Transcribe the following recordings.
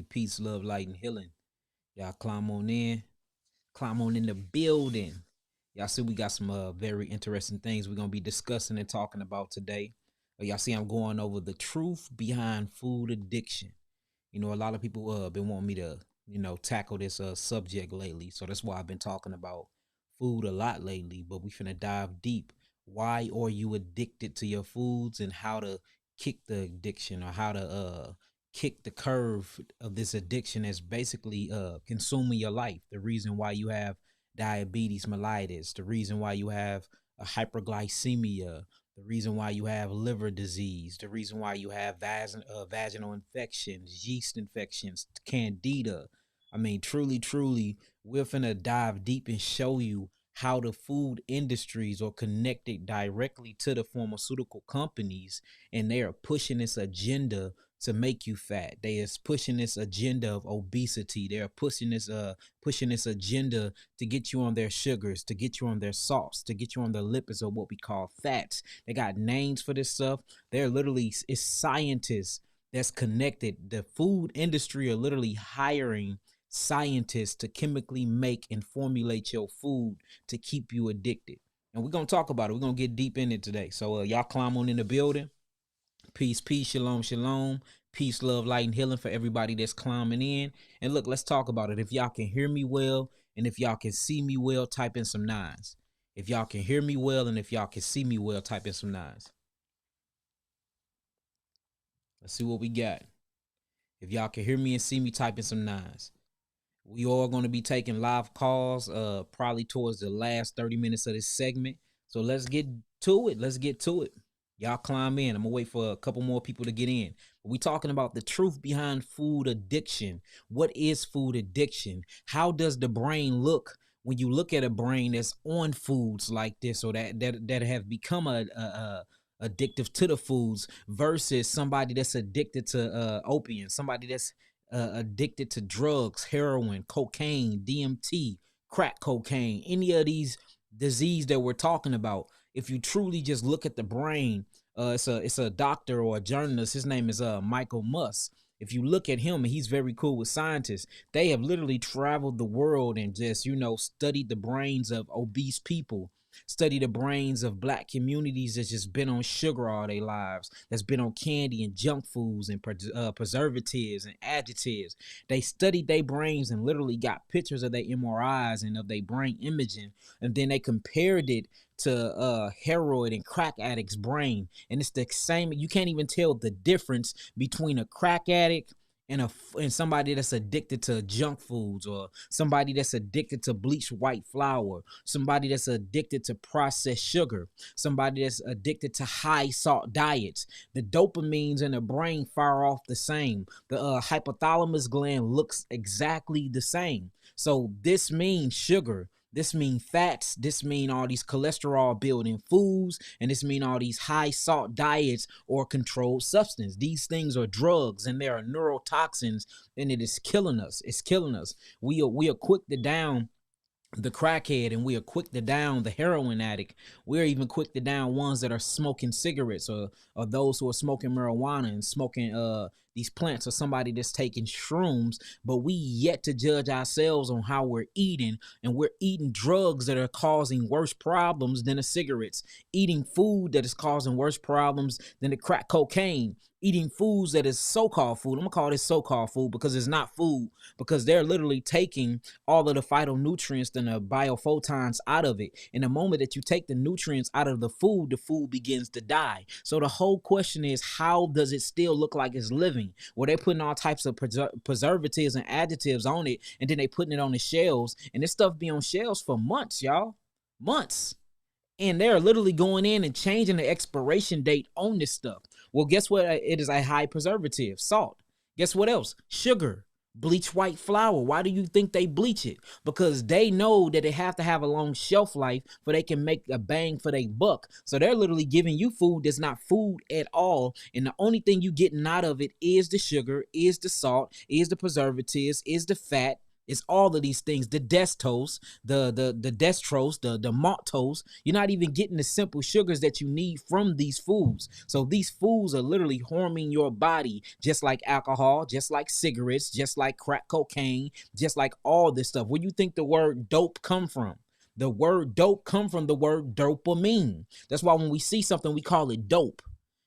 Peace, love, light, and healing. Y'all climb on in the building. Y'all see we got some very interesting things we're gonna be discussing and talking about today. Y'all see I'm going over the truth behind food addiction. You know, a lot of people been wanting me to, tackle this subject lately. So that's why I've been talking about food a lot lately. But we finna dive deep. Why are you addicted to your foods and how to kick the addiction or how to kick the curve of this addiction that's basically consuming your life. The reason why you have diabetes mellitus, the reason why you have a hyperglycemia, the reason why you have liver disease, the reason why you have vaginal infections, yeast infections, candida. I mean, truly, we're finna dive deep and show you how the food industries are connected directly to the pharmaceutical companies, and they are pushing this agenda to make you fat. They is pushing this agenda of obesity. They're pushing this agenda to get you on their sugars, to get you on their salts, to get you on their lipids or what we call fats. They got names for this stuff. They're literally it's scientists that's connected. The food industry are literally hiring scientists to chemically make and formulate your food to keep you addicted. And we're gonna talk about it. We're gonna get deep in it today. So y'all climb on in the building. Peace, shalom, shalom. Peace, love, light, and healing for everybody that's climbing in. And look, let's talk about it. If y'all can hear me well and if y'all can see me well, type in some nines. If y'all can hear me well and if y'all can see me well, type in some nines. Let's see what we got. If y'all can hear me and see me, type in some nines. We all going to be taking live calls probably towards the last 30 minutes of this segment. So let's get to it. Let's get to it. Y'all climb in. I'm gonna wait for a couple more people to get in. We talking about the truth behind food addiction. What is food addiction? How does the brain look when you look at a brain that's on foods like this or that have become a addictive to the foods versus somebody that's addicted to opium, somebody that's addicted to drugs, heroin, cocaine, DMT, crack cocaine, any of these disease that we're talking about. If you truly just look at the brain, it's a doctor or a journalist. His name is Michael Musk. If you look at him, and he's very cool with scientists, they have literally traveled the world and just studied the brains of obese people, study the brains of black communities that's just been on sugar all their lives, that's been on candy and junk foods and preservatives and additives. They studied their brains and literally got pictures of their MRIs and of their brain imaging, and then they compared it to heroin and crack addicts' brain, and it's the same. You can't even tell the difference between a crack addict and somebody that's addicted to junk foods, or somebody that's addicted to bleached white flour, somebody that's addicted to processed sugar, somebody that's addicted to high salt diets. The dopamines in the brain fire off the same. The hypothalamus gland looks exactly the same. So this means sugar, this mean fats, this mean all these cholesterol building foods, and this mean all these high salt diets or controlled substance. These things are drugs and they are neurotoxins, and it is killing us. It's killing us. We are quick to down the crackhead, and we are quick to down the heroin addict. We're even quick to down ones that are smoking cigarettes, or those who are smoking marijuana and smoking these plants, or somebody that's taking shrooms. But we yet to judge ourselves on how we're eating, and we're eating drugs that are causing worse problems than the cigarettes, eating food that is causing worse problems than the crack cocaine, eating foods that is so-called food. I'm gonna call this so-called food because it's not food, because they're literally taking all of the phytonutrients and the biophotons out of it. In the moment that you take the nutrients out of the food begins to die. So the whole question is, how does it still look like it's living? Well, they're putting all types of preservatives and additives on it, and then they putting it on the shelves, and this stuff be on shelves for months, y'all. Months. And they're literally going in and changing the expiration date on this stuff. Well, guess what? It is a high preservative, salt. Guess what else? Sugar, bleach white flour. Why do you think they bleach it? Because they know that they have to have a long shelf life for they can make a bang for their buck. So they're literally giving you food that's not food at all. And the only thing you getting out of it is the sugar, is the salt, is the preservatives, is the fat, It's all of these things, the dextrose, the dextrose, the maltose. You're not even getting the simple sugars that you need from these foods. So these foods are literally harming your body, just like alcohol, just like cigarettes, just like crack cocaine, just like all this stuff. Where you think the word dope come from? The word dope come from the word dopamine. That's why when we see something, we call it dope.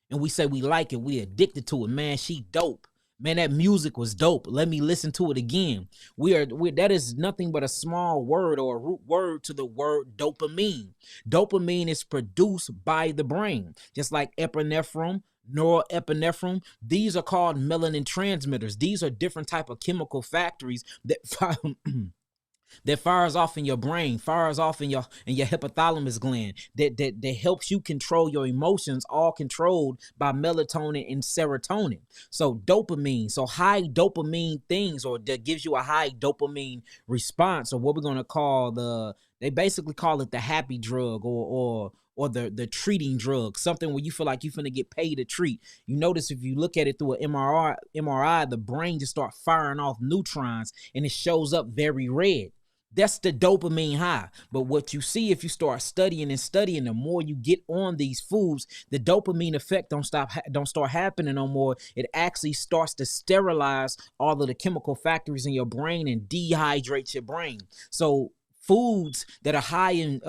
And we say we like it, we addicted to it. Man, she dope. Man, that music was dope. Let me listen to it again. That is nothing but a small word or a root word to the word dopamine. Dopamine is produced by the brain, just like epinephrine, norepinephrine. These are called melanin transmitters. These are different type of chemical factories that that fires off in your brain, fires off in your hypothalamus gland, that helps you control your emotions, all controlled by melatonin and serotonin. So dopamine, so high dopamine things, or that gives you a high dopamine response, or what we're gonna call they basically call it the happy drug, or the treating drug, something where you feel like you're finna get paid to treat. You notice if you look at it through an MRI, the brain just start firing off neutrons and it shows up very red. That's the dopamine high. But what you see if you start studying, the more you get on these foods, the dopamine effect don't start happening no more. It actually starts to sterilize all of the chemical factories in your brain and dehydrate your brain. So foods that are high in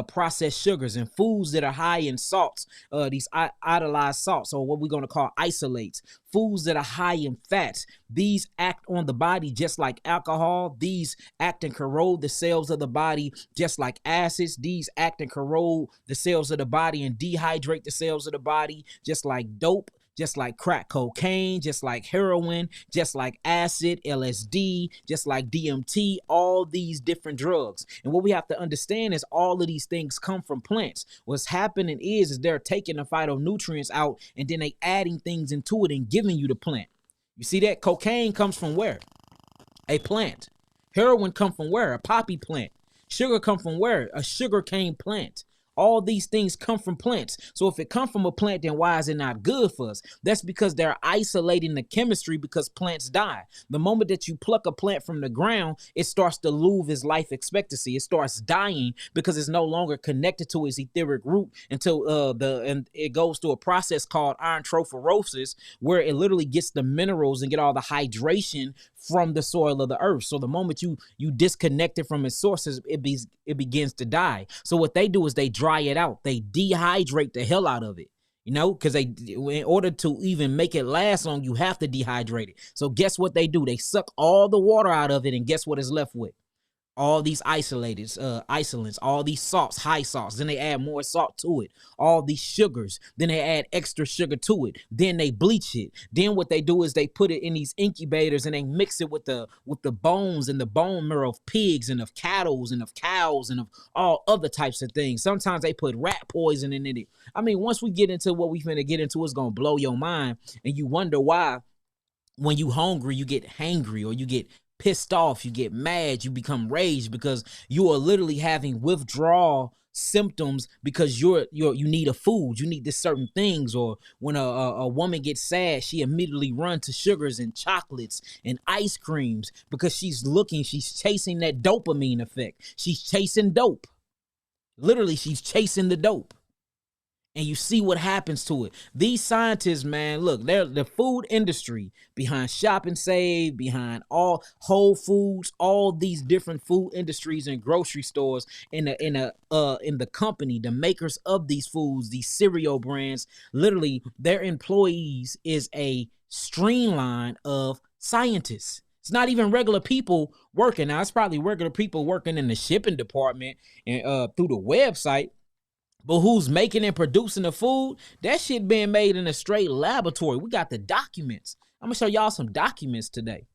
processed sugars, and foods that are high in salts, these iodized salts, or what we're going to call isolates, foods that are high in fats, these act on the body just like alcohol. These act and corrode the cells of the body just like acids. These act and corrode the cells of the body and dehydrate the cells of the body just like dope, just like crack cocaine, just like heroin, just like acid, LSD, just like DMT, all these different drugs. And what we have to understand is all of these things come from plants. What's happening is they're taking the phytonutrients out and then they adding things into it and giving you the plant. You see that? Cocaine comes from where? A plant. Heroin comes from where? A poppy plant. Sugar comes from where? A sugarcane plant. All these things come from plants. So if it comes from a plant, then why is it not good for us? That's because they're isolating the chemistry, because plants die. The moment that you pluck a plant from the ground, it starts to lose its life expectancy. It starts dying because it's no longer connected to its etheric root until and it goes through a process called iontrophosis, where it literally gets the minerals and get all the hydration from the soil of the earth. So the moment you disconnect it from its sources, it begins to die. So what they do is they dry it out. They dehydrate the hell out of it. You know, because in order to even make it last long, you have to dehydrate it. So guess what they do? They suck all the water out of it, and guess what is left with? All these isolants, all these salts, high salts. Then they add more salt to it. All these sugars. Then they add extra sugar to it. Then they bleach it. Then what they do is they put it in these incubators and they mix it with the bones and the bone marrow of pigs and of cattle and of cows and of all other types of things. Sometimes they put rat poison in it. I mean, once we get into what we finna get into, it's gonna blow your mind, and you wonder why when you hungry, you get hangry, or you get pissed off, you get mad, you become rage, because you are literally having withdrawal symptoms because you need a food, you need this certain things. Or when a woman gets sad, she immediately runs to sugars and chocolates and ice creams because she's chasing that dopamine effect. She's chasing dope. Literally, she's chasing the dope. And you see what happens to it. These scientists, man, look, they're the food industry behind Shop and Save, behind all Whole Foods, all these different food industries and grocery stores in the company, the makers of these foods, these cereal brands. Literally, their employees is a streamline of scientists. It's not even regular people working. Now, it's probably regular people working in the shipping department and through the website. But who's making and producing the food? That shit being made in a straight laboratory. We got the documents. I'm gonna show y'all some documents today.